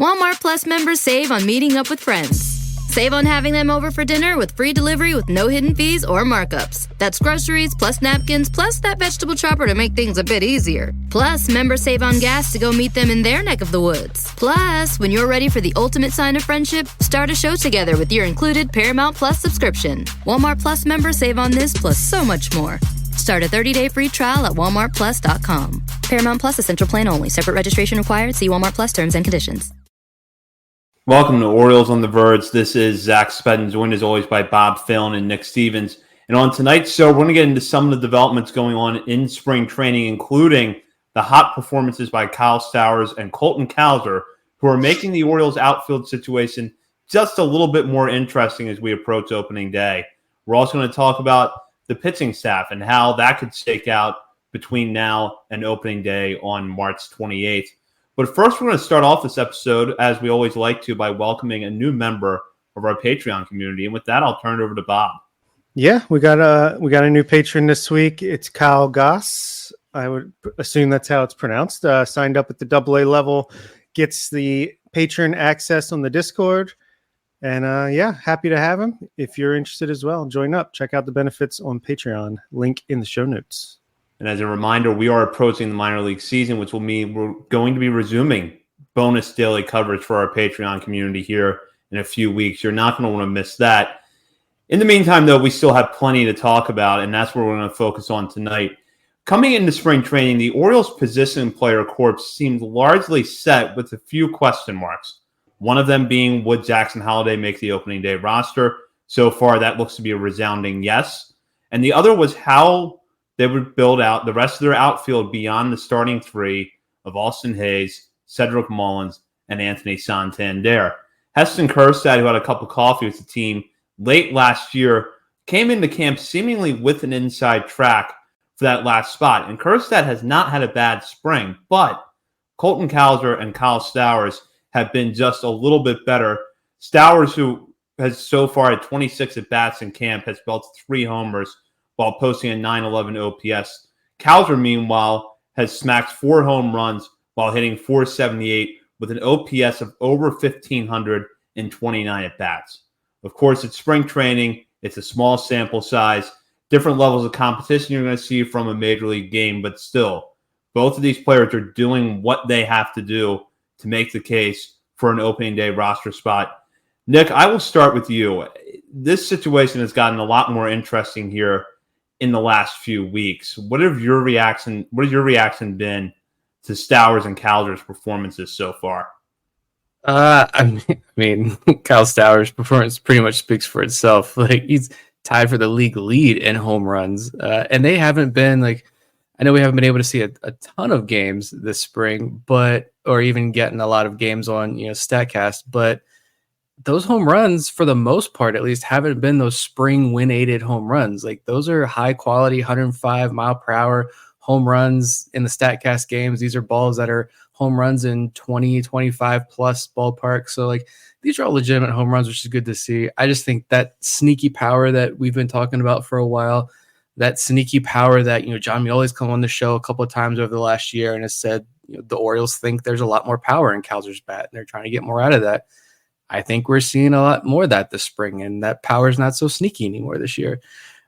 Walmart Plus members save on meeting up with friends. Save on having them over for dinner with free delivery with no hidden fees or markups. That's groceries, plus napkins, plus that vegetable chopper to make things a bit easier. Plus, members save on gas to go meet them in their neck of the woods. Plus, when you're ready for the ultimate sign of friendship, start a show together with your included Paramount Plus subscription. Walmart Plus members save on this plus so much more. Start a 30-day free trial at walmartplus.com. Paramount Plus Essential Plan only. Separate registration required. See Walmart Plus terms and conditions. Welcome to Orioles on the Verge. This is Zach Spedden, joined as always by Bob Phelan and Nick Stevens. And on tonight's show, we're going to get into some of the developments going on in spring training, including the hot performances by Kyle Stowers and Colton Cowser, who are making the Orioles outfield situation just a little bit more interesting as we approach opening day. We're also going to talk about the pitching staff and how that could shake out between now and opening day on March 28th. But first, we're going to start off this episode, as we always like to, by welcoming a new member of our Patreon community. And with that, I'll turn it over to Bob. Yeah, we got a new patron this week. It's Kyle Goss. I would assume that's how it's pronounced. Signed up at the AA level, gets the patron access on the Discord. And happy to have him. If you're interested as well, join up. Check out the benefits on Patreon. Link in the show notes. And as a reminder, we are approaching the minor league season, which will mean we're going to be resuming bonus daily coverage for our Patreon community here in a few weeks. You're not going to want to miss that. In the meantime, though, we still have plenty to talk about, and that's what we're going to focus on tonight. Coming into spring training, the Orioles' position player corps seemed largely set with a few question marks. One of them being, would Jackson Holliday make the opening day roster? So far, that looks to be a resounding yes. And the other was how they would build out the rest of their outfield beyond the starting three of Austin Hayes, Cedric Mullins, and Anthony Santander. Heston Kjerstad, who had a cup of coffee with the team late last year, came into camp seemingly with an inside track for that last spot. And Kjerstad has not had a bad spring, but Colton Cowser and Kyle Stowers have been just a little bit better. Stowers, who has so far had 26 at-bats in camp, has belted 3 homers while posting a .911 OPS. Cowser, meanwhile, has smacked 4 home runs while hitting .478 with an OPS of over 1,500 in 29 at-bats. Of course, it's spring training. It's a small sample size. Different levels of competition you're going to see from a major league game, but still, both of these players are doing what they have to do to make the case for an opening day roster spot. Nick, I will start with you. This situation has gotten a lot more interesting here in the last few weeks. What has your reaction been to Stowers and Cowser's performances so far? I mean, Kyle Stowers' performance pretty much speaks for itself. Like, he's tied for the league lead in home runs, and they haven't been like. I know we haven't been able to see a ton of games this spring, or even getting a lot of games on Statcast, but those home runs, for the most part, at least, haven't been those spring win-aided home runs. Like, those are high-quality, 105-mile-per-hour home runs in the Statcast games. These are balls that are home runs in 20, 25-plus ballparks. So, like, these are all legitimate home runs, which is good to see. I just think that sneaky power that we've been talking about for a while, that sneaky power that, John Mioli's come on the show a couple of times over the last year and has said, the Orioles think there's a lot more power in Cowser's bat, and they're trying to get more out of that. I think we're seeing a lot more of that this spring, and that power is not so sneaky anymore this year.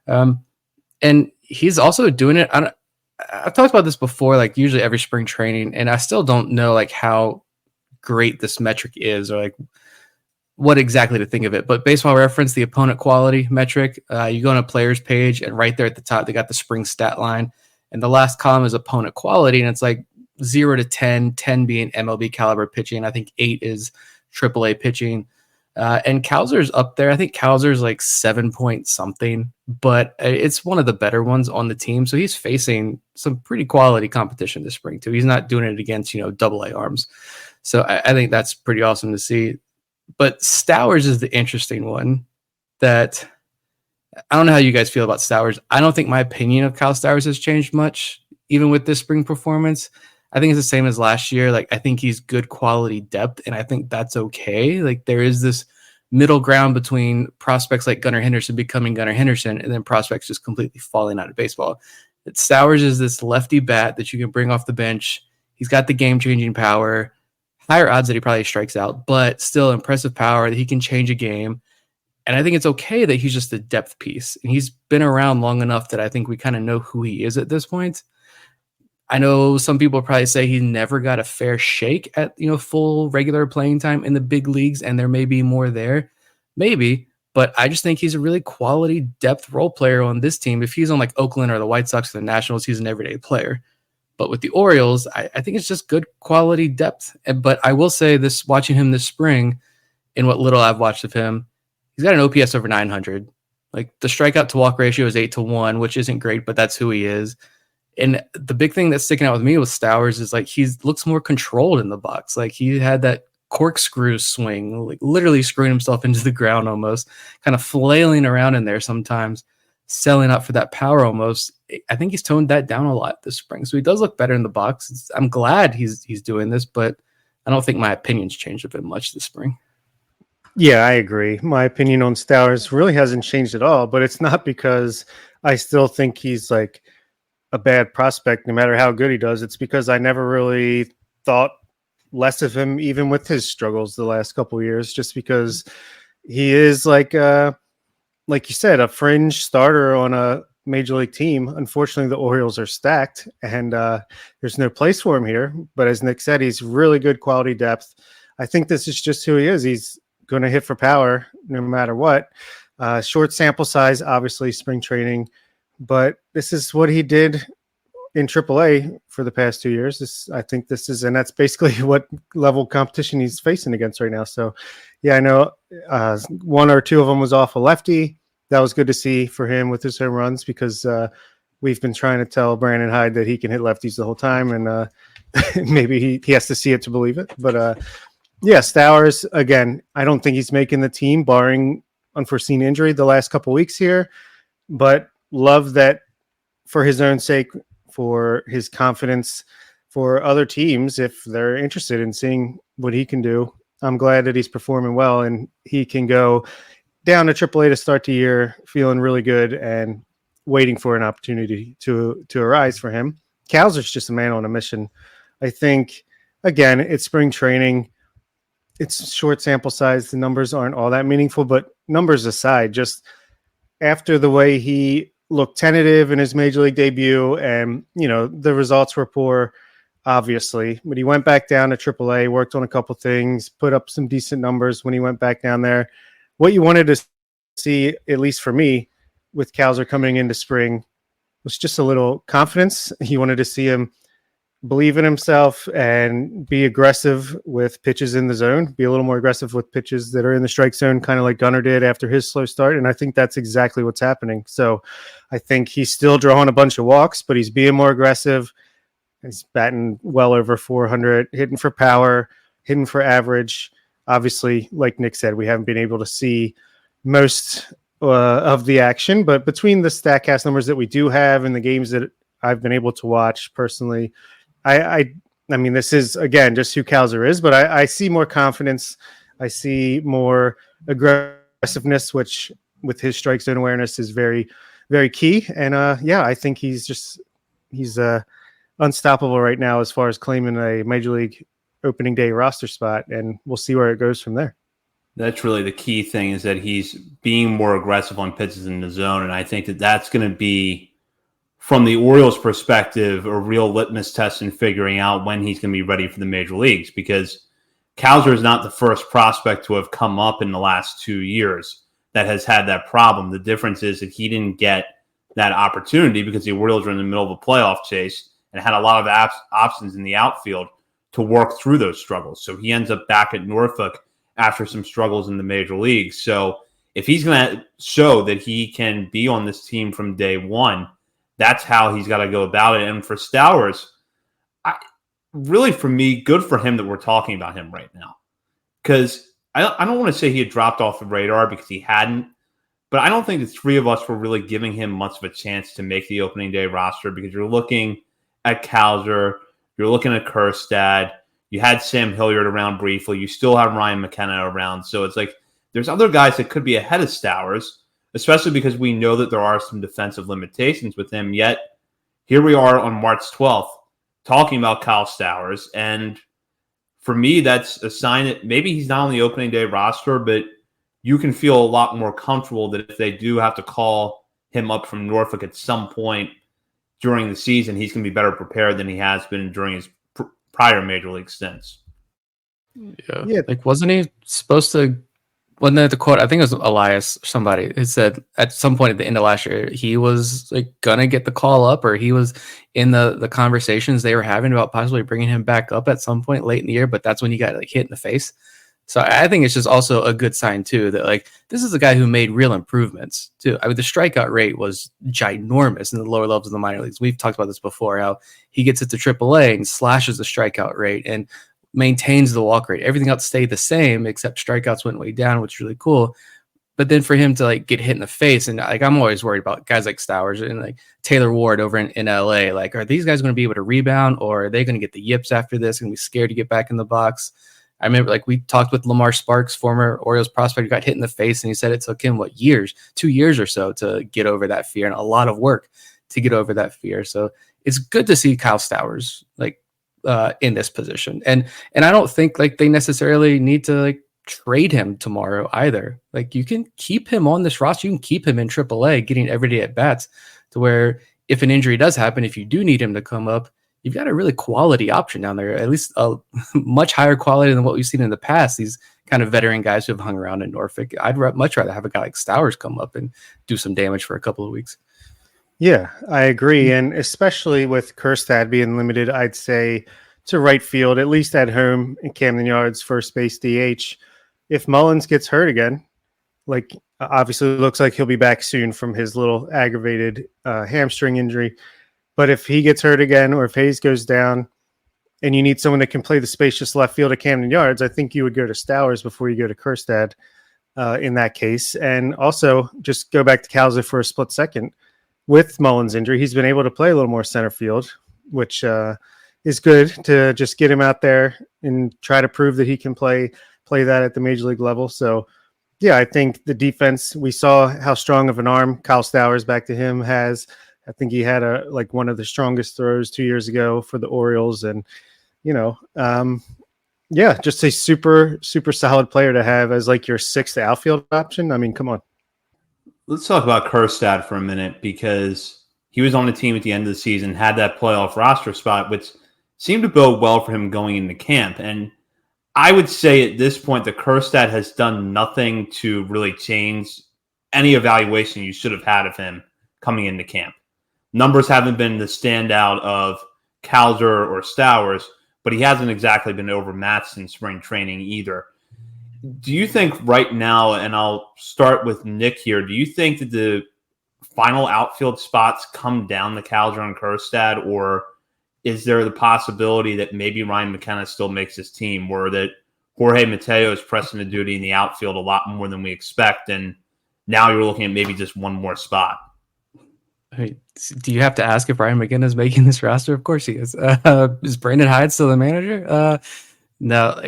And he's also doing it. I've talked about this before, like usually every spring training, and I still don't know like how great this metric is or like what exactly to think of it. But Baseball Reference, the opponent quality metric, you go on a player's page, and right there at the top, they got the spring stat line, and the last column is opponent quality, and it's like 0 to 10, 10 being MLB caliber pitching. I think 8 is AAA pitching. And Cowser's up there. I think Cowser's like 7 point something, but it's one of the better ones on the team. So he's facing some pretty quality competition this spring too. He's not doing it against, AA arms. So I think that's pretty awesome to see. But Stowers is the interesting one that I don't know how you guys feel about Stowers. I don't think my opinion of Kyle Stowers has changed much, even with this spring performance. I think it's the same as last year. Like, I think he's good quality depth, and I think that's okay. Like, there is this middle ground between prospects like Gunnar Henderson becoming Gunnar Henderson and then prospects just completely falling out of baseball. But Stowers is this lefty bat that you can bring off the bench. He's got the game-changing power. higher odds that he probably strikes out, but still impressive power that he can change a game. And I think it's okay that he's just a depth piece. And he's been around long enough that I think we kind of know who he is at this point. I know some people probably say he never got a fair shake at, full regular playing time in the big leagues, and there may be more there. Maybe, but I just think he's a really quality depth role player on this team. If he's on like Oakland or the White Sox or the Nationals, he's an everyday player. But with the Orioles, I think it's just good quality depth. But I will say this, watching him this spring, in what little I've watched of him, he's got an OPS over 900. Like the strikeout to walk ratio is 8-1, which isn't great, but that's who he is. And the big thing that's sticking out with me with Stowers is like he looks more controlled in the box. Like he had that corkscrew swing, like literally screwing himself into the ground almost, kind of flailing around in there sometimes, selling up for that power almost. I think he's toned that down a lot this spring. So he does look better in the box. I'm glad he's doing this, but I don't think my opinion's changed a bit much this spring. Yeah, I agree. My opinion on Stowers really hasn't changed at all, but it's not because I still think he's like a bad prospect no matter how good he does. It's because I never really thought less of him even with his struggles the last couple of years, just because he is like you said, a fringe starter on a major league team. Unfortunately, the Orioles are stacked and there's no place for him here, but as Nick said, he's really good quality depth. I think this is just who he is. He's going to hit for power no matter what. Short sample size, obviously spring training, but this is what he did in AAA for the past 2 years. I think this is, and that's basically what level competition he's facing against right now. So, yeah, I know one or two of them was off a lefty. That was good to see for him with his home runs because we've been trying to tell Brandon Hyde that he can hit lefties the whole time, and maybe he has to see it to believe it. But yeah, Stowers, again, I don't think he's making the team, barring unforeseen injury the last couple weeks here, but love that for his own sake, for his confidence, for other teams, if they're interested in seeing what he can do. I'm glad that he's performing well and he can go down to AAA to start the year feeling really good and waiting for an opportunity to arise for him. Kowser's just a man on a mission. I think, again, it's spring training. It's short sample size. The numbers aren't all that meaningful, but numbers aside, just after the way he looked tentative in his major league debut and, the results were poor, obviously, but he went back down to AAA, worked on a couple things, put up some decent numbers when he went back down there. What you wanted to see, at least for me, with Kowser coming into spring was just a little confidence. You wanted to see him believe in himself and be aggressive with pitches in the zone, be a little more aggressive with pitches that are in the strike zone, kind of like Gunnar did after his slow start. And I think that's exactly what's happening. So I think he's still drawing a bunch of walks, but he's being more aggressive. He's batting well over 400, hitting for power, hitting for average. Obviously, like Nick said, we haven't been able to see most of the action, but between the StatCast numbers that we do have and the games that I've been able to watch personally, I mean, this is, again, just who Kowser is, but I see more confidence. I see more aggressiveness, which with his strike zone awareness is very, very key. And yeah, I think he's unstoppable right now as far as claiming a major league opening day roster spot, and we'll see where it goes from there. That's really the key thing, is that he's being more aggressive on pitches in the zone. And I think that that's going to be, from the Orioles' perspective, a real litmus test in figuring out when he's going to be ready for the major leagues, because Kowser is not the first prospect to have come up in the last 2 years that has had that problem. The difference is that he didn't get that opportunity because the Orioles were in the middle of a playoff chase and had a lot of options in the outfield to work through those struggles. So he ends up back at Norfolk after some struggles in the major leagues. So if he's going to show that he can be on this team from day one, that's how he's got to go about it. And for Stowers, really, for me, good for him that we're talking about him right now. Because I don't want to say he had dropped off the radar, because he hadn't. But I don't think the three of us were really giving him much of a chance to make the opening day roster, because you're looking at Kowser, you're looking at Kjerstad, you had Sam Hilliard around briefly, you still have Ryan McKenna around. So it's like there's other guys that could be ahead of Stowers, especially because we know that there are some defensive limitations with him. Yet here we are on March 12th talking about Kyle Stowers. And for me, that's a sign that maybe he's not on the opening day roster, but you can feel a lot more comfortable that if they do have to call him up from Norfolk at some point during the season, he's going to be better prepared than he has been during his prior major league stints. Yeah. Like, wasn't he supposed to? Wasn't that the quote? I think it was Elias or somebody. It said at some point at the end of last year, he was like gonna get the call up, or he was in the conversations they were having about possibly bringing him back up at some point late in the year. But that's when he got like hit in the face. So I think it's just also a good sign too that like this is a guy who made real improvements too. I mean, the strikeout rate was ginormous in the lower levels of the minor leagues. We've talked about this before, how he gets it to AAA and slashes the strikeout rate and maintains the walk rate. Everything else stayed the same except strikeouts went way down, which is really cool. But then for him to like get hit in the face, and like I'm always worried about guys like Stowers and like Taylor Ward over in LA. Like, are these guys going to be able to rebound, or are they going to get the yips after this and be scared to get back in the box? I remember like we talked with Lamar Sparks, former Orioles prospect, who got hit in the face, and he said it took him 2 years or so to get over that fear, and a lot of work to get over that fear. So it's good to see Kyle Stowers like in this position. And I don't think like they necessarily need to like trade him tomorrow either. Like you can keep him on this roster. You can keep him in AAA getting everyday at bats to where if an injury does happen, if you do need him to come up, you've got a really quality option down there, at least a much higher quality than what we've seen in the past. These kind of veteran guys who have hung around in Norfolk. I'd much rather have a guy like Stowers come up and do some damage for a couple of weeks. Yeah, I agree. And especially with Kjerstad being limited, I'd say to right field, at least at home in Camden Yards, first base DH. If Mullins gets hurt again, like obviously it looks like he'll be back soon from his little aggravated hamstring injury. But if he gets hurt again, or if Hayes goes down and you need someone that can play the spacious left field at Camden Yards, I think you would go to Stowers before you go to Kjerstad in that case. And also just go back to Cowser for a split second. With Mullins' injury, he's been able to play a little more center field, which is good to just get him out there and try to prove that he can play that at the major league level. So, yeah, I think the defense, we saw how strong of an arm Kyle Stowers, back to him, has. I think he had one of the strongest throws 2 years ago for the Orioles. And, just a super, super solid player to have as like your sixth outfield option. I mean, come on. Let's talk about Kjerstad for a minute, because he was on the team at the end of the season, had that playoff roster spot, which seemed to bode well for him going into camp. And I would say at this point that Kjerstad has done nothing to really change any evaluation you should have had of him coming into camp. Numbers haven't been the standout of Cowser or Stowers, but he hasn't exactly been overmatched in spring training either. Do you think right now, and I'll start with Nick here, do you think that the final outfield spots come down to Cowser and Kjerstad, or is there the possibility that maybe Ryan McKenna still makes his team, or that Jorge Mateo is pressing the duty in the outfield a lot more than we expect, and now you're looking at maybe just one more spot? Hey, do you have to ask if Ryan McKenna is making this roster? Of course he is. Is Brandon Hyde still the manager? No,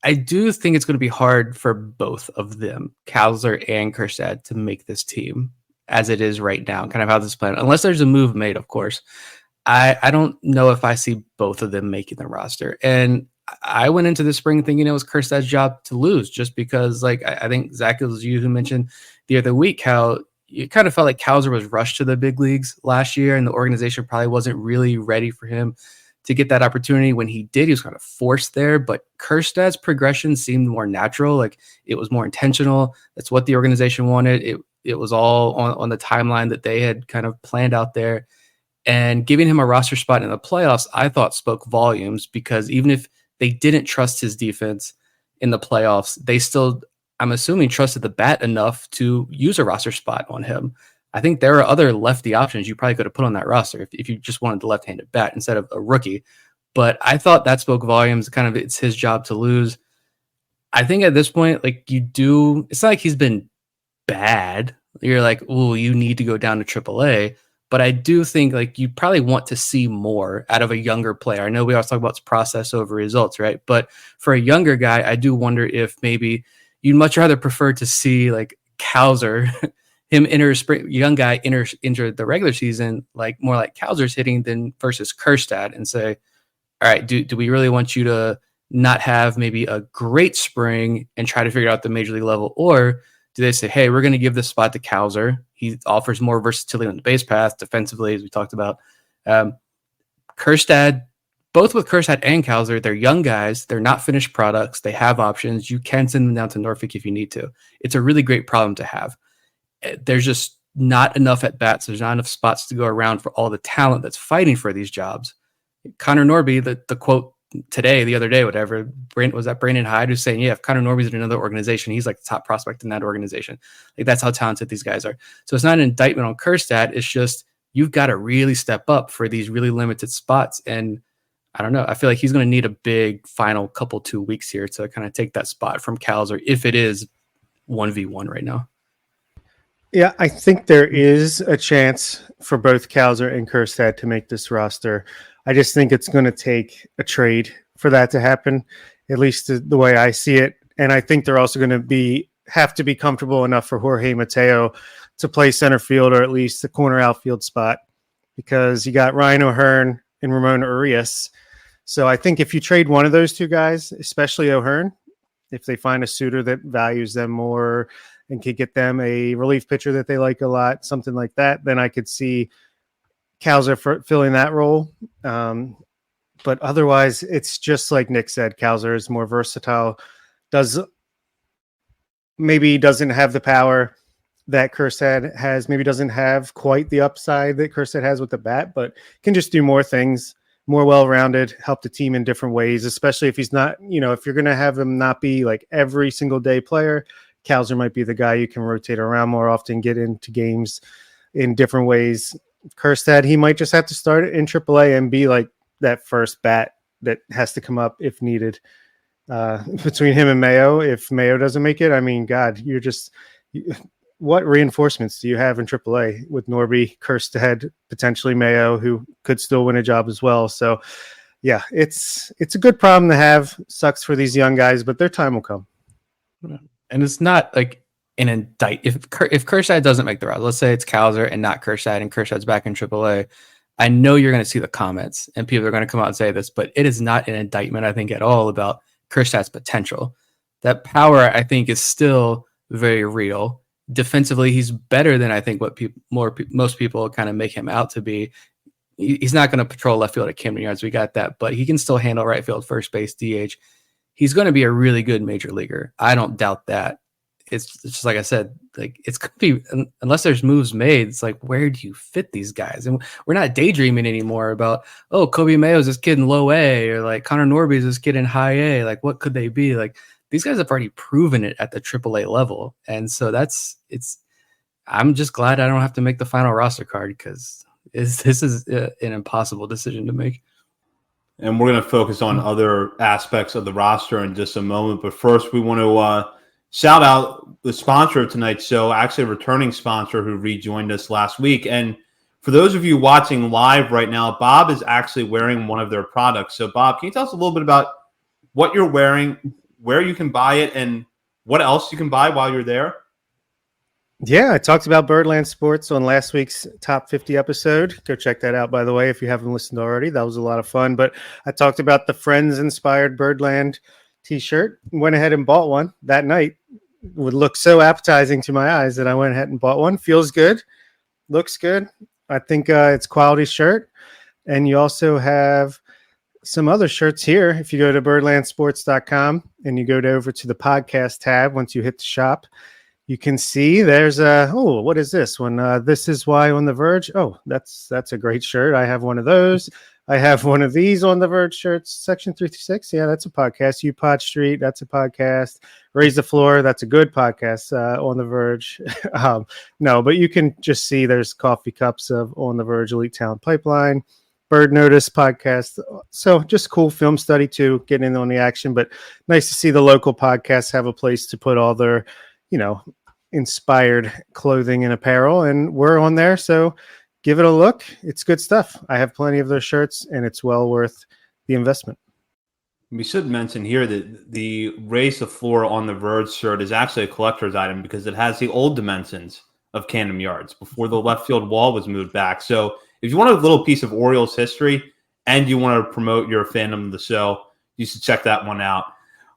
I do think it's going to be hard for both of them, Cowser and Kjerstad, to make this team as it is right now, kind of how this is planned, unless there's a move made, of course. I don't know if I see both of them making the roster. And I went into the spring thinking it was Kjerstad's job to lose, just because, like, I think, Zach, it was you who mentioned the other week how you kind of felt like Cowser was rushed to the big leagues last year, and the organization probably wasn't really ready for him to get that opportunity. When he did, he was kind of forced there, but Kjerstad's progression seemed more natural. Like, it was more intentional. That's what the organization wanted. It was all on the timeline that they had kind of planned out there. And giving him a roster spot in the playoffs, I thought spoke volumes, because even if they didn't trust his defense in the playoffs, they still, I'm assuming, trusted the bat enough to use a roster spot on him. I think there are other lefty options you probably could have put on that roster if you just wanted the left-handed bat instead of a rookie. But I thought that spoke volumes. Kind of, it's his job to lose. I think at this point, like, it's not like he's been bad. You're like, oh, you need to go down to AAA. But I do think, like, you probably want to see more out of a younger player. I know we always talk about process over results, right? But for a younger guy, I do wonder if maybe you'd much rather prefer to see, like, Cowser, him young guy enter the regular season, like more like Cowser's hitting than versus Kjerstad, and say, all right, do we really want you to not have maybe a great spring and try to figure out the major league level? Or do they say, hey, we're going to give this spot to Cowser. He offers more versatility on the base path, defensively, as we talked about. Kjerstad, both with Kjerstad and Cowser, they're young guys. They're not finished products. They have options. You can send them down to Norfolk if you need to. It's a really great problem to have. There's just not enough at bats. There's not enough spots to go around for all the talent that's fighting for these jobs. Connor Norby, the quote the other day, whatever, was that Brandon Hyde who's saying, yeah, if Connor Norby's in another organization, he's like the top prospect in that organization. Like, that's how talented these guys are. So it's not an indictment on Kjerstad. It's just, you've got to really step up for these really limited spots. And I don't know, I feel like he's going to need a big final 2 weeks here to kind of take that spot from Cowser if it is 1v1 right now. Yeah, I think there is a chance for both Cowser and Kjerstad to make this roster. I just think it's going to take a trade for that to happen, at least the way I see it. And I think they're also going to have to be comfortable enough for Jorge Mateo to play center field, or at least the corner outfield spot, because you got Ryan O'Hearn and Ramon Urias. So I think if you trade one of those two guys, especially O'Hearn, if they find a suitor that values them more and could get them a relief pitcher that they like a lot, something like that, then I could see Cowser filling that role. But otherwise, it's just like Nick said, Cowser is more versatile, maybe doesn't have the power that Kjerstad has, maybe doesn't have quite the upside that Kjerstad has with the bat, but can just do more things, more well-rounded, help the team in different ways, especially if he's not, if you're going to have him not be like every single day player, Cowser might be the guy you can rotate around more often, get into games in different ways. Kjerstad, he might just have to start in AAA and be like that first bat that has to come up if needed. Between him and Mayo, if Mayo doesn't make it, I mean, God, what reinforcements do you have in AAA with Norby, Kjerstad, potentially Mayo, who could still win a job as well? So, yeah, it's a good problem to have. Sucks for these young guys, but their time will come. And it's not like an indictment. If Kjerstad doesn't make the route, let's say it's Cowser and not Kjerstad, and Kjerstad's back in AAA, I know you're going to see the comments and people are going to come out and say this, but it is not an indictment, I think, at all about Kjerstad's potential. That power, I think, is still very real. Defensively, he's better than I think what most people kind of make him out to be. He's not going to patrol left field at Camden Yards. We got that, but he can still handle right field, first base, DH. He's going to be a really good major leaguer. I don't doubt that. It's just like I said, like, it's going to be, unless there's moves made, it's like, where do you fit these guys? And we're not daydreaming anymore about, oh, Kobe Mayo's this kid in low A, or like Connor Norby's this kid in high A. Like, what could they be? Like, these guys have already proven it at the AAA level. And so I'm just glad I don't have to make the final roster card, because this is an impossible decision to make. And we're going to focus on other aspects of the roster in just a moment. But first, we want to shout out the sponsor of tonight's show, actually a returning sponsor who rejoined us last week. And for those of you watching live right now, Bob is actually wearing one of their products. So, Bob, can you tell us a little bit about what you're wearing, where you can buy it, and what else you can buy while you're there? Yeah, I talked about Birdland Sports on last week's Top 50 episode. Go check that out, by the way, if you haven't listened already. That was a lot of fun. But I talked about the Friends-inspired Birdland t-shirt. Went ahead and bought one that night. Would look so appetizing to my eyes that I went ahead and bought one. Feels good. Looks good. I think it's a quality shirt. And you also have some other shirts here. If you go to birdlandsports.com and you go over to the podcast tab, once you hit the shop, you can see there's what is this one? This is why on the Verge. Oh, that's a great shirt. I have one of those. I have one of these on the Verge shirts. Section 336. Yeah, that's a podcast. UPod Street. That's a podcast. Raise the Floor. That's a good podcast on the Verge. No, but you can just see there's coffee cups of On the Verge, Elite Talent Pipeline, Bird Notice podcast. So just cool film study too, getting in on the action. But nice to see the local podcasts have a place to put all their inspired clothing and apparel, and we're on there. So give it a look. It's good stuff. I have plenty of those shirts, and it's well worth the investment. We should mention here that the Raise the Floor on the Verge shirt is actually a collector's item because it has the old dimensions of Camden Yards before the left field wall was moved back. So if you want a little piece of Orioles history and you want to promote your fandom of the show, you should check that one out.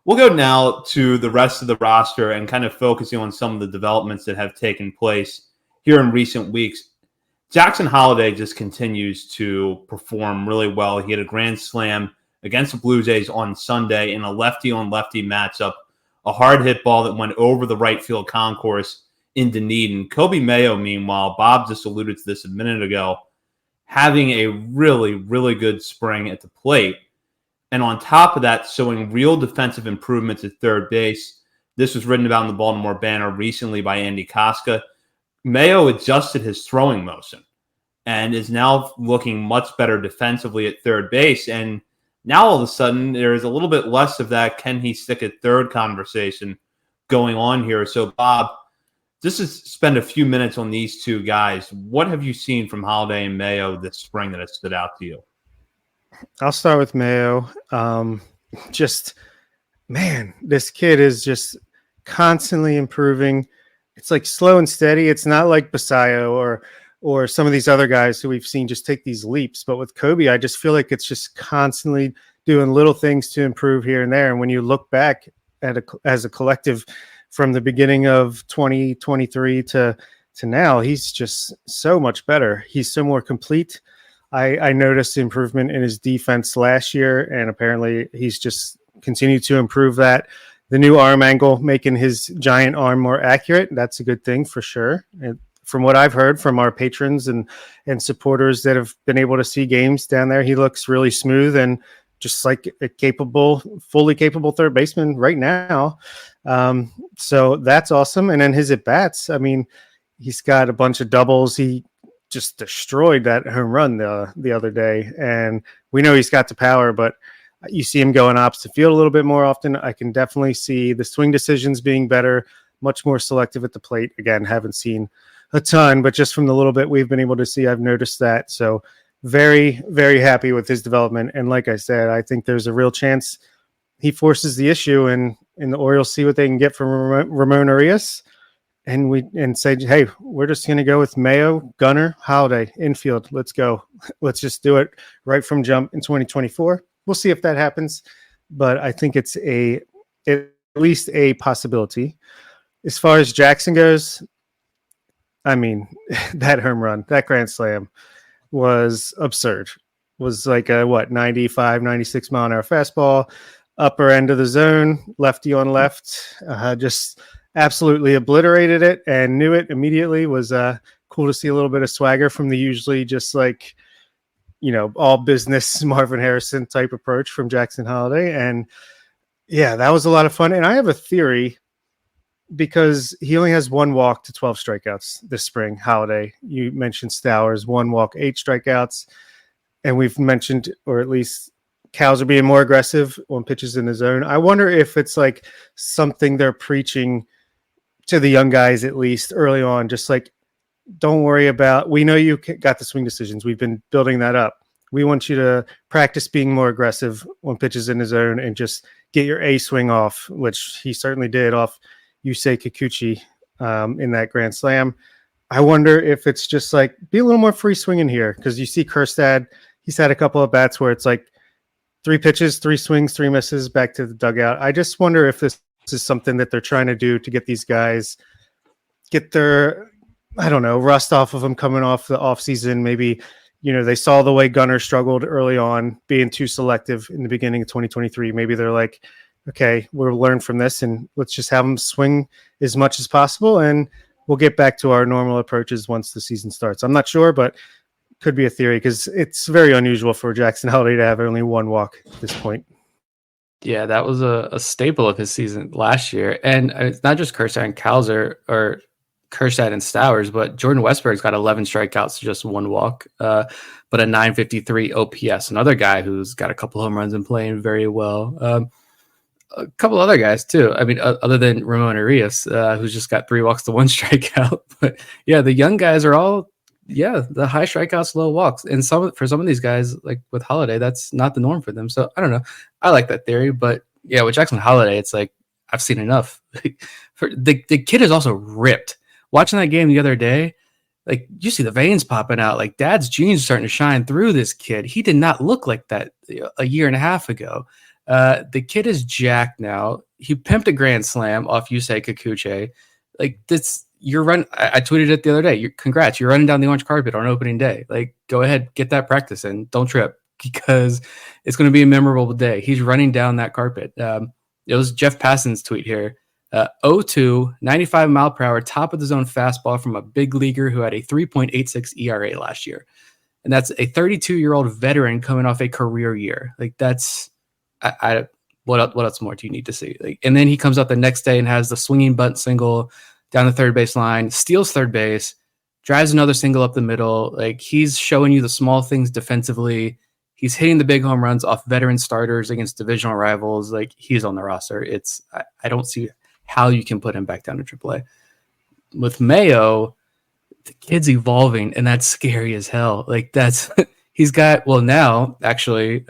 We'll go now to the rest of the roster and kind of focusing on some of the developments that have taken place here in recent weeks. Jackson Holliday just continues to perform really well. He had a grand slam against the Blue Jays on Sunday in a lefty-on-lefty matchup, a hard hit ball that went over the right field concourse in Dunedin. Kobe Mayo, meanwhile, Bob just alluded to this a minute ago, having a really, really good spring at the plate. And on top of that, showing real defensive improvements at third base. This was written about in the Baltimore Banner recently by Andy Koska. Mayo adjusted his throwing motion and is now looking much better defensively at third base. And now all of a sudden, there's a little bit less of that can he stick at third conversation going on here. So, Bob, just to spend a few minutes on these two guys, what have you seen from Holliday and Mayo this spring that has stood out to you? I'll start with Mayo. This kid is just constantly improving. It's like slow and steady. It's not like Basayo or some of these other guys who we've seen just take these leaps. But with Kobe, I just feel like it's just constantly doing little things to improve here and there. And when you look back as a collective from the beginning of 2023 to now, he's just so much better. He's so more complete. I noticed the improvement in his defense last year, and apparently he's just continued to improve that. The new arm angle, making his giant arm more accurate, that's a good thing for sure. And from what I've heard from our patrons and supporters that have been able to see games down there, he looks really smooth and just like a fully capable third baseman right now. So that's awesome. And then his at-bats, I mean, he's got a bunch of doubles. He just destroyed that home run the other day. And we know he's got the power, but you see him going opposite field a little bit more often. I can definitely see the swing decisions being better, much more selective at the plate. Again, haven't seen a ton, but just from the little bit we've been able to see, I've noticed that. So very, very happy with his development. And like I said, I think there's a real chance he forces the issue and the Orioles see what they can get from Ramon Arias. And say, hey, we're just going to go with Mayo, Gunnar, Holliday, infield. Let's go. Let's just do it right from jump in 2024. We'll see if that happens, but I think it's at least a possibility. As far as Jackson goes, I mean, that home run, that grand slam was absurd. Was like a 95, 96 mile an hour fastball, upper end of the zone, lefty on left, just absolutely obliterated it and knew it immediately. Was cool to see a little bit of swagger from the usually just like, all business Marvin Harrison type approach from Jackson Holliday. And yeah, that was a lot of fun. And I have a theory because he only has one walk to 12 strikeouts this spring. Holliday, you mentioned Stowers, one walk, 8 strikeouts. And we've mentioned, or at least Cows are being more aggressive on pitches in the zone. I wonder if it's like something they're preaching to the young guys, at least early on, just like, don't worry about, we know you got the swing decisions. We've been building that up. We want you to practice being more aggressive on pitches in the zone and just get your A swing off, which he certainly did off Yusei Kikuchi in that grand slam. I wonder if it's just like, be a little more free swinging here. Cause you see Kjerstad, he's had a couple of bats where it's like 3 pitches, 3 swings, 3 misses back to the dugout. I just wonder if this is something that they're trying to do to get these guys, get their, rust off of them coming off the off season. Maybe, they saw the way Gunnar struggled early on being too selective in the beginning of 2023. Maybe they're like, okay, we'll learn from this and let's just have them swing as much as possible. And we'll get back to our normal approaches once the season starts. I'm not sure, but could be a theory because it's very unusual for Jackson Holliday to have only one walk at this point. Yeah, that was a staple of his season last year. And it's not just Kjerstad and Cowser or Kjerstad and Stowers, but Jordan Westberg's got 11 strikeouts to just one walk, but a 953 OPS. Another guy who's got a couple home runs and playing very well. A couple other guys too. I mean, other than Ramon Arias, who's just got 3 walks to 1 strikeout. But yeah, the young guys are all, the high strikeouts, low walks. And for some of these guys, like with Holliday, that's not the norm for them. So I don't know. I like that theory, but yeah, with Jackson Holliday, it's like, I've seen enough. The kid is also ripped. Watching that game the other day, like you see the veins popping out, like dad's genes starting to shine through this kid. He did not look like that a year and a half ago. The kid is jacked now. He pimped a grand slam off Yusei Kikuchi. Like this, I tweeted it the other day. Congrats, you're running down the orange carpet on opening day. Like, go ahead, get that practice in. Don't trip because it's going to be a memorable day. He's running down that carpet. It was Jeff Passan's tweet here. 0-2, 95 mile per hour, top of the zone fastball from a big leaguer who had a 3.86 ERA last year. And that's a 32-year-old veteran coming off a career year. Like that's, what else more do you need to see? Like, and then he comes out the next day and has the swinging bunt single down the third base line, steals third base, drives another single up the middle. Like he's showing you the small things defensively. He's hitting the big home runs off veteran starters against divisional rivals. Like he's on the roster. I don't see how you can put him back down to AAA. With Mayo, the kid's evolving, and that's scary as hell. Like that's he's got now actually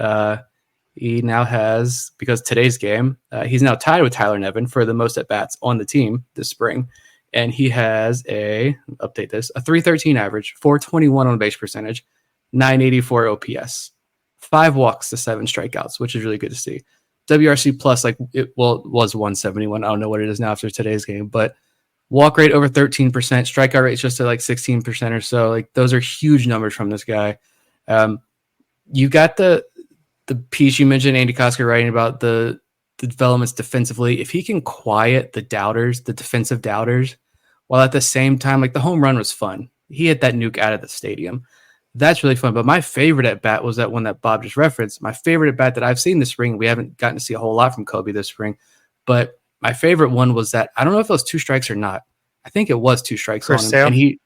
he now has, because today's game, he's now tied with Tyler Nevin for the most at bats on the team this spring, and he has a 313 average, 421 on base percentage, 984 OPS, 5 walks to 7 strikeouts, which is really good to see. WRC plus, it was 171. I don't know what it is now after today's game, but walk rate over 13%, strikeout rate just at 16% or so. Like those are huge numbers from this guy. You got the piece you mentioned, Andy Kosker writing about the developments defensively. If he can quiet the doubters, the defensive doubters, while at the same time, the home run was fun. He hit that nuke out of the stadium. That's really fun. But my favorite at bat was that one that Bob just referenced. My favorite at bat that I've seen this spring, we haven't gotten to see a whole lot from Kobe this spring, but my favorite one was that, I don't know if it was 2 strikes or not. I think it was 2 strikes Chris on him. Sale? And he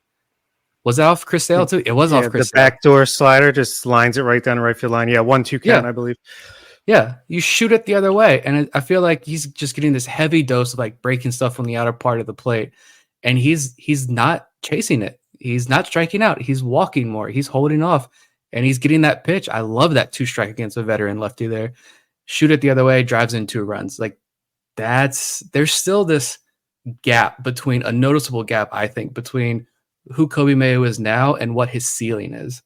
was that off Chris Sale too? It was off Chris The Sale. backdoor slider just lines it right down the right field line. Yeah, 1-2 count, I believe. Yeah, you shoot it the other way. And I feel like he's just getting this heavy dose of breaking stuff on the outer part of the plate. And he's not chasing it. He's not striking out. He's walking more. He's holding off. And he's getting that pitch. I love that 2 strike against a veteran lefty there. Shoot it the other way, drives in 2 runs. There's still this gap between, a noticeable gap, I think, between who Kobe Mayo is now and what his ceiling is.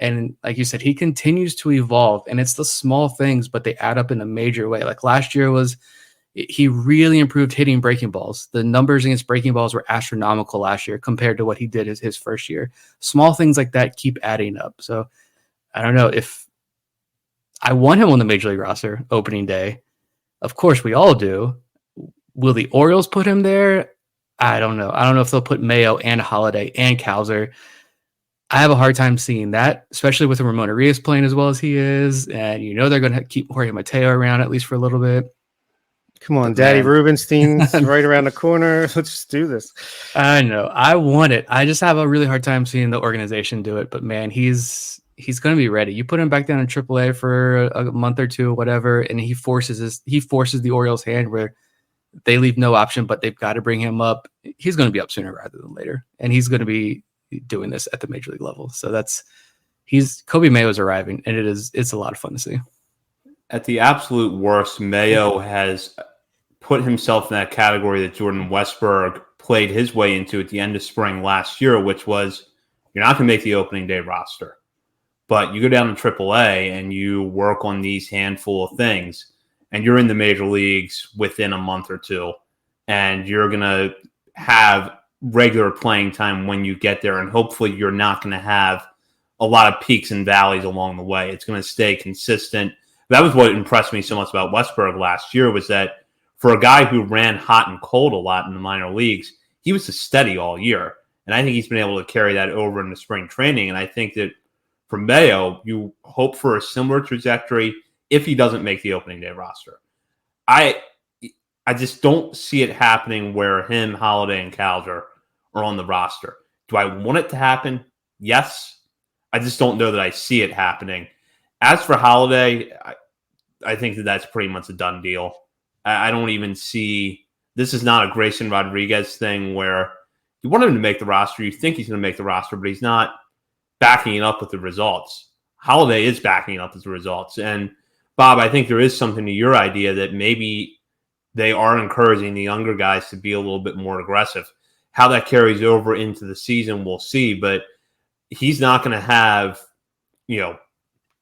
And like you said, he continues to evolve, and it's the small things, but they add up in a major way. Like last year he really improved hitting breaking balls. The numbers against breaking balls were astronomical last year compared to what he did his first year. Small things like that keep adding up. So I don't know if I want him on the major league roster opening day. Of course we all do. Will the Orioles put him there? I don't know. I don't know if they'll put Mayo and Holiday and Cowser. I have a hard time seeing that, especially with Ramon Arias playing as well as he is. And they're going to keep Jorge Mateo around at least for a little bit. Come on, Daddy Rubenstein's right around the corner. Let's just do this. I know. I want it. I just have a really hard time seeing the organization do it. But man, he's going to be ready. You put him back down in AAA for a month or two, whatever, and he forces the Orioles' hand where they leave no option, but they've got to bring him up. He's going to be up sooner rather than later, and he's going to be doing this at the major league level. So Kobe Mayo is arriving, and it's a lot of fun to see. At the absolute worst, Mayo has put himself in that category that Jordan Westberg played his way into at the end of spring last year, which was, you're not going to make the opening day roster, but you go down to AAA and you work on these handful of things, and you're in the major leagues within a month or two, and you're going to have regular playing time when you get there, and hopefully you're not going to have a lot of peaks and valleys along the way. It's going to stay consistent. That was what impressed me so much about Westberg last year, was that for a guy who ran hot and cold a lot in the minor leagues, he was steady all year. And I think he's been able to carry that over into spring training. And I think that for Mayo, you hope for a similar trajectory if he doesn't make the opening day roster. I just don't see it happening where him, Holiday, and Cowser are on the roster. Do I want it to happen? Yes. I just don't know that I see it happening. As for Holiday, I think that's pretty much a done deal. I don't even see – this is not a Grayson Rodriguez thing where you want him to make the roster. You think he's going to make the roster, but he's not backing it up with the results. Holiday is backing it up with the results. And, Bob, I think there is something to your idea that maybe they are encouraging the younger guys to be a little bit more aggressive. How that carries over into the season, we'll see. But he's not going to have,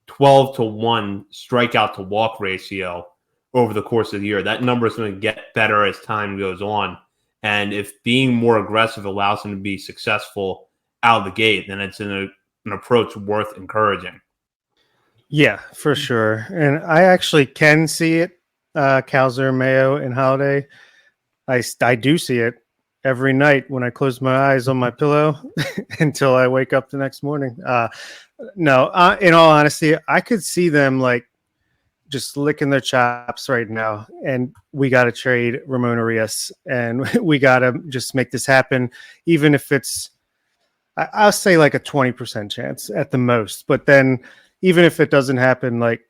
12-1 strikeout to walk ratio over the course of the year. That number is going to get better as time goes on. And if being more aggressive allows him to be successful out of the gate, then it's an approach worth encouraging. Yeah, for sure. And I actually can see it, Cowser, Mayo, and Holiday. I do see it every night when I close my eyes on my pillow until I wake up the next morning. No, in all honesty, I could see them like just licking their chops right now. And we got to trade Ramon Arias, and we got to just make this happen, even if it's, I'll say like a 20% chance at the most. But then even if it doesn't happen, like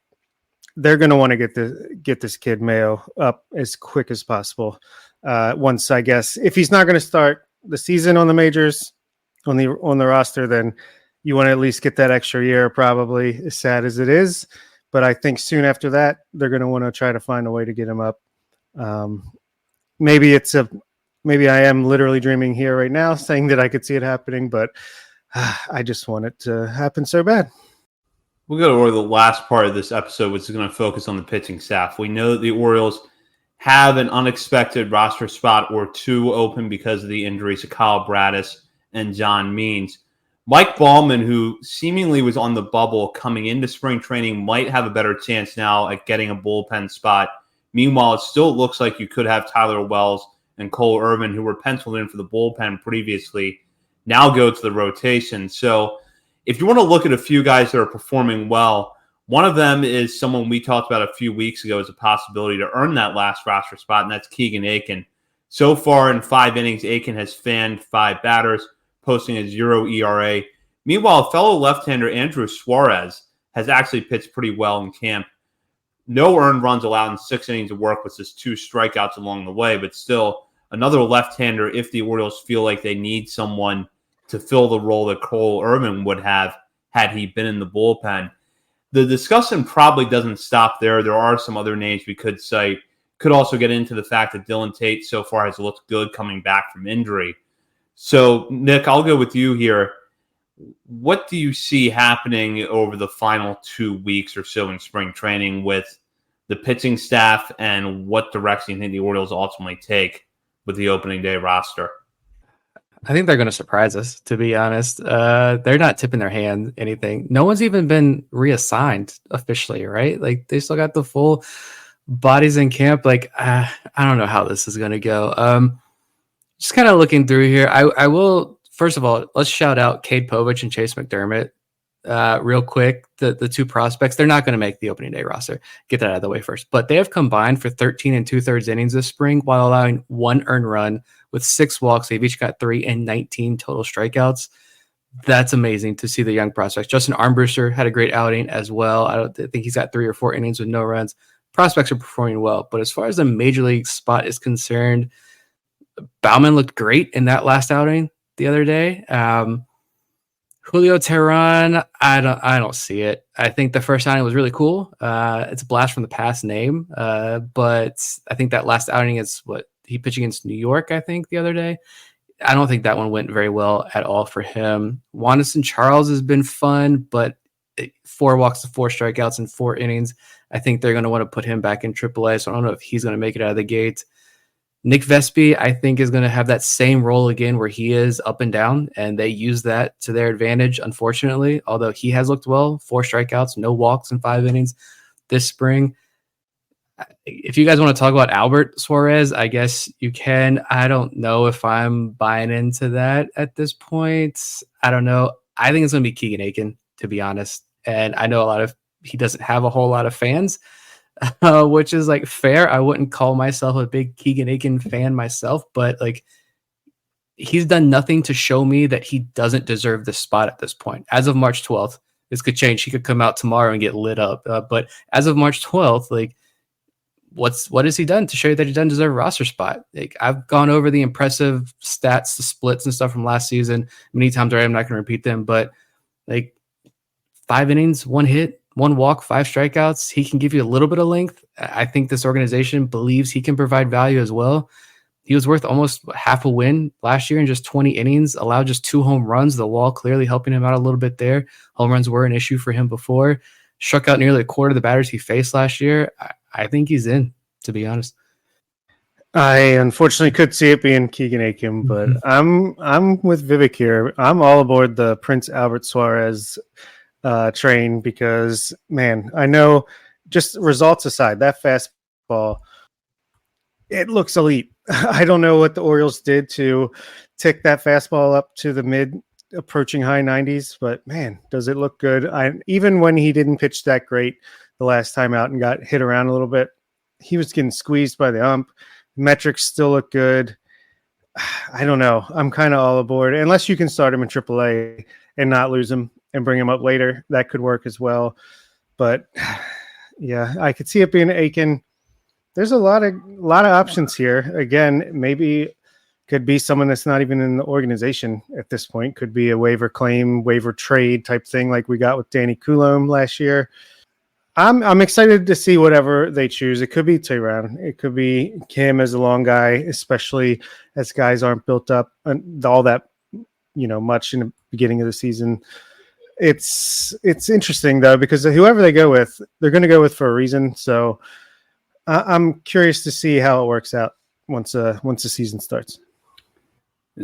they're going to want to get this kid Mayo up as quick as possible. Once, I guess, if he's not going to start the season on the majors on the roster, then you want to at least get that extra year, probably, as sad as it is. But I think soon after that, they're going to want to try to find a way to get him up. Maybe I am literally dreaming here right now, saying that I could see it happening, but I just want it to happen so bad. We'll go to the last part of this episode, which is going to focus on the pitching staff. We know that the Orioles have an unexpected roster spot or two open because of the injuries to Kyle Braddis and John Means. Mike Ballman, who seemingly was on the bubble coming into spring training, might have a better chance now at getting a bullpen spot. Meanwhile, it still looks like you could have Tyler Wells and Cole Irvin, who were penciled in for the bullpen previously, now go to the rotation. So if you want to look at a few guys that are performing well, one of them is someone we talked about a few weeks ago as a possibility to earn that last roster spot, and that's Keegan Aiken. So far in 5 innings, Aiken has fanned 5 batters, posting a 0 ERA. Meanwhile, fellow left-hander Andrew Suarez has actually pitched pretty well in camp. No earned runs allowed in 6 innings of work with just 2 strikeouts along the way, but still another left-hander if the Orioles feel like they need someone to fill the role that Cole Irvin would have had he been in the bullpen. The discussion probably doesn't stop there. There are some other names we could cite. Could also get into the fact that Dylan Tate so far has looked good coming back from injury. So, Nick, I'll go with you here. What do you see happening over the final 2 weeks or so in spring training with the pitching staff, and what direction you think the Orioles ultimately take with the opening day roster? I think they're going to surprise us, to be honest. They're not tipping their hand anything. No one's even been reassigned officially, right? Like, they still got the full bodies in camp. Like, I don't know how this is going to go. Just kind of looking through here. I will, first of all, let's shout out Cade Povich and Chase McDermott real quick. The 2 prospects, they're not going to make the opening day roster. Get that out of the way first. But they have combined for 13 2/3 innings this spring while allowing 1 earned run with 6 walks. They've each got 3 and 19 total strikeouts. That's amazing to see the young prospects. Justin Armbruster had a great outing as well. I think he's got 3 or 4 innings with no runs. Prospects are performing well. But as far as the major league spot is concerned, Baumann looked great in that last outing the other day. Julio Teheran, I don't see it. I think the first outing was really cool. It's a blast from the past name, but I think that last outing is what he pitched against New York, I think, the other day. I don't think that one went very well at all for him. Wanderson Charles has been fun, but 4 walks to 4 strikeouts in 4 innings. I think they're going to want to put him back in AAA, so I don't know if he's going to make it out of the gate. Nick Vespi, I think, is going to have that same role again where he is up and down, and they use that to their advantage, unfortunately, although he has looked well. 4 strikeouts, no walks in 5 innings this spring. If you guys want to talk about Albert Suarez, I guess you can. I don't know if I'm buying into that at this point. I don't know. I think it's going to be Keegan Aiken, to be honest. And I know he doesn't have a whole lot of fans, which is like fair. I wouldn't call myself a big Keegan Aiken fan myself, but like he's done nothing to show me that he doesn't deserve this spot at this point. As of March 12th, this could change. He could come out tomorrow and get lit up. But as of March 12th, like what has he done to show you that he doesn't deserve a roster spot? Like, I've gone over the impressive stats, the splits and stuff from last season many times already. I'm not going to repeat them, but like 5 innings, 1 hit, 1 walk, 5 strikeouts. He can give you a little bit of length. I think this organization believes he can provide value as well. He was worth almost half a win last year in just 20 innings, allowed just 2 home runs, the wall clearly helping him out a little bit there. Home runs were an issue for him before. Struck out nearly a quarter of the batters he faced last year. I think he's in. to be honest. I unfortunately could see it being Keegan Aiken, but I'm with Vivek here. I'm all aboard the Prince Albert Suarez train because, man, I know, just results aside, that fastball, it looks elite. I don't know what the Orioles did to tick that fastball up to the mid approaching high 90s, but man, does it look good. Even when he didn't pitch that great the last time out and got hit around a little bit, he was getting squeezed by the ump. Metrics still look good. I don't know. I'm kind of all aboard. Unless you can start him in AAA and not lose him and bring him up later, that could work as well. But yeah, I could see it being Aiken. There's a lot of options here. Again, maybe could be someone that's not even in the organization at this point. Could be a waiver claim, waiver trade type thing like we got with Danny Coulomb last year. I'm excited to see whatever they choose. It could be Tehran. It could be Kim as a long guy, especially as guys aren't built up all that, much in the beginning of the season. It's interesting though, because whoever they go with, they're going to go with for a reason. So I'm curious to see how it works out once the season starts.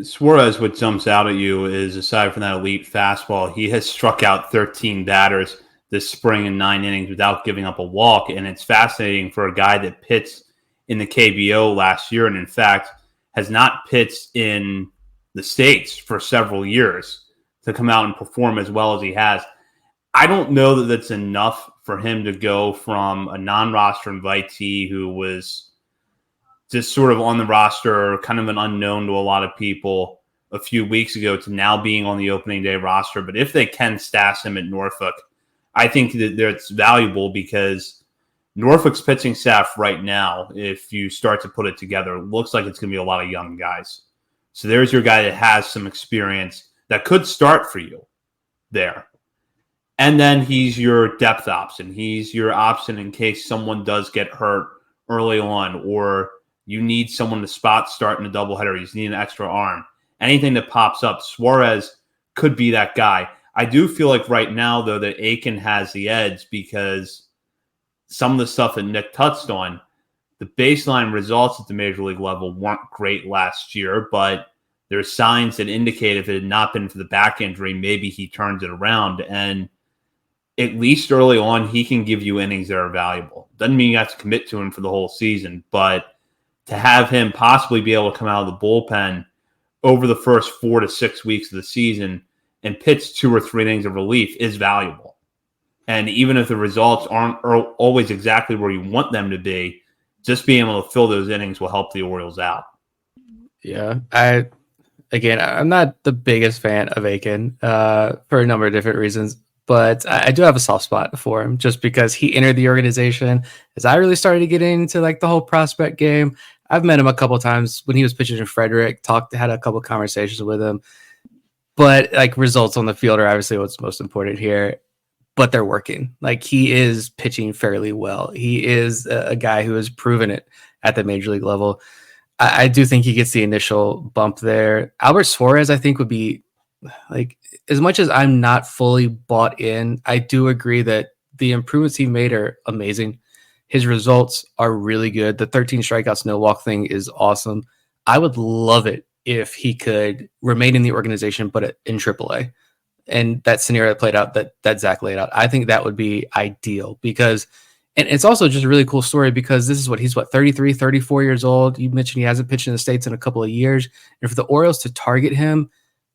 Suarez, what jumps out at you is, aside from that elite fastball, he has struck out 13 batters this spring in 9 innings without giving up a walk. And it's fascinating for a guy that pitched in the KBO last year and, in fact, has not pitched in the States for several years to come out and perform as well as he has. I don't know that that's enough for him to go from a non-roster invitee who was just sort of on the roster, kind of an unknown to a lot of people a few weeks ago, to now being on the opening day roster. But if they can stash him at Norfolk, I think that it's valuable, because Norfolk's pitching staff right now, if you start to put it together, looks like it's going to be a lot of young guys. So there's your guy that has some experience that could start for you there. And then he's your depth option. He's your option in case someone does get hurt early on, or you need someone to spot start in a doubleheader. You just need an extra arm. Anything that pops up, Suarez could be that guy. I do feel like right now, though, that Aiken has the edge, because some of the stuff that Nick touched on, the baseline results at the major league level weren't great last year, but there's signs that indicate if it had not been for the back injury, maybe he turns it around. And at least early on, he can give you innings that are valuable. Doesn't mean you have to commit to him for the whole season, but to have him possibly be able to come out of the bullpen over the first 4 to 6 weeks of the season and pitch 2 or 3 innings of relief is valuable. And even if the results aren't always exactly where you want them to be, just being able to fill those innings will help the Orioles out. Yeah, I'm not the biggest fan of Aiken for a number of different reasons, but I do have a soft spot for him just because he entered the organization as I really started to get into like the whole prospect game. I've met him a couple of times when he was pitching in Frederick, had a couple of conversations with him. But like, results on the field are obviously what's most important here, but they're working. Like, he is pitching fairly well. He is a guy who has proven it at the major league level. I do think he gets the initial bump there. Albert Suarez, I think, would be like, as much as I'm not fully bought in, I do agree that the improvements he made are amazing. His results are really good. The 13 strikeouts, no walk thing is awesome. I would love it if he could remain in the organization, but in AAA. And that scenario played out that Zach laid out. I think that would be ideal, because, and it's also just a really cool story, because this is he's 33, 34 years old. You mentioned he hasn't pitched in the States in a couple of years. And for the Orioles to target him,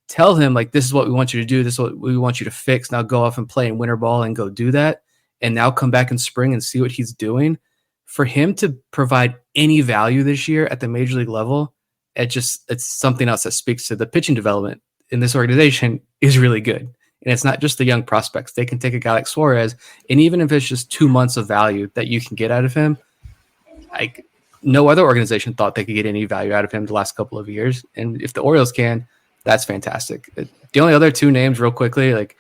tell him like, this is what we want you to do. This is what we want you to fix. Now go off and play in winter ball and go do that. And now come back in spring and see what he's doing. For him to provide any value this year at the major league level, it's something else that speaks to the pitching development in this organization is really good. And it's not just the young prospects. They can take a guy like Suarez, and even if it's just 2 months of value that you can get out of him, like no other organization thought they could get any value out of him the last couple of years. And if the Orioles can, that's fantastic. The only other 2 names real quickly, like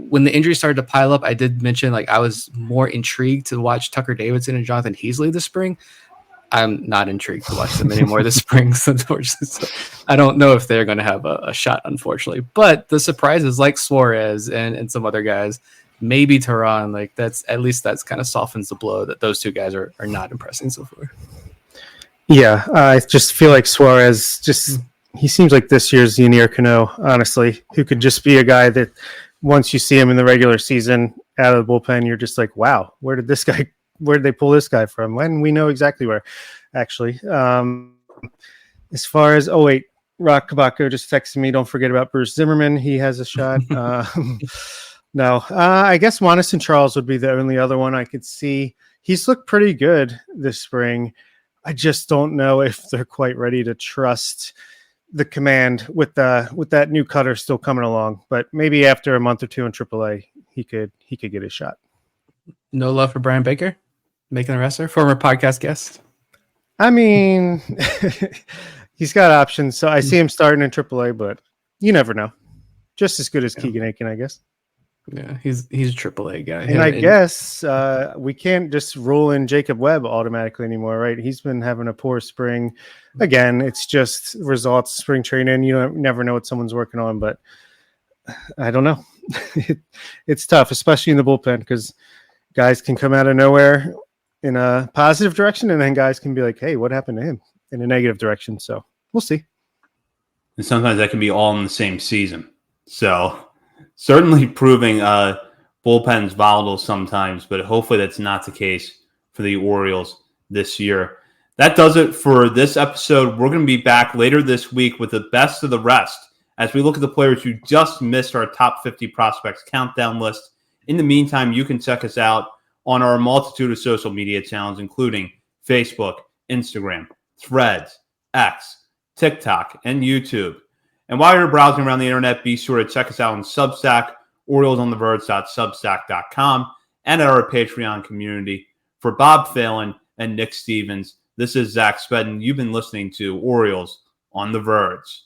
when the injuries started to pile up, I did mention like I was more intrigued to watch Tucker Davidson and Jonathan Heasley this spring. I'm not intrigued to watch them anymore this spring. So I don't know if they're going to have a shot, unfortunately. But the surprises like Suarez and some other guys, maybe Tehran. Like that's kind of softens the blow that those two guys are not impressing so far. Yeah, I just feel like Suarez he seems like this year's Yunier Cano, honestly, who could just be a guy that once you see him in the regular season out of the bullpen, you're just like, wow, where did they pull this guy from? When we know exactly where, actually. As far as, Rock Kabako just texted me, don't forget about Bruce Zimmerman. He has a shot. No, I guess Juanis Charles would be the only other one I could see. He's looked pretty good this spring. I just don't know if they're quite ready to trust the command with that new cutter still coming along. But maybe after a month or two in AAA, he could get his shot. No love for Brian Baker, making the roster, former podcast guest. I mean, he's got options. So I see him starting in AAA, but you never know. Just as good as Keegan Aiken, I guess. Yeah, he's a AAA guy. And I guess we can't just roll in Jacob Webb automatically anymore, right? He's been having a poor spring. Again, it's just results, spring training. You never know what someone's working on, but I don't know. It's tough, especially in the bullpen, because guys can come out of nowhere in a positive direction, and then guys can be like, hey, what happened to him in a negative direction? So we'll see. And sometimes that can be all in the same season. So certainly proving bullpen's volatile sometimes, but hopefully that's not the case for the Orioles this year. That does it for this episode. We're going to be back later this week with the best of the rest as we look at the players who just missed our top 50 prospects countdown list. In the meantime, you can check us out on our multitude of social media channels, including Facebook, Instagram, Threads, X, TikTok, and YouTube. And while you're browsing around the internet, be sure to check us out on Substack, OriolesOnTheVerge.substack.com, and at our Patreon community. For Bob Phelan and Nick Stevens, this is Zach Spedden. You've been listening to Orioles on the Verge.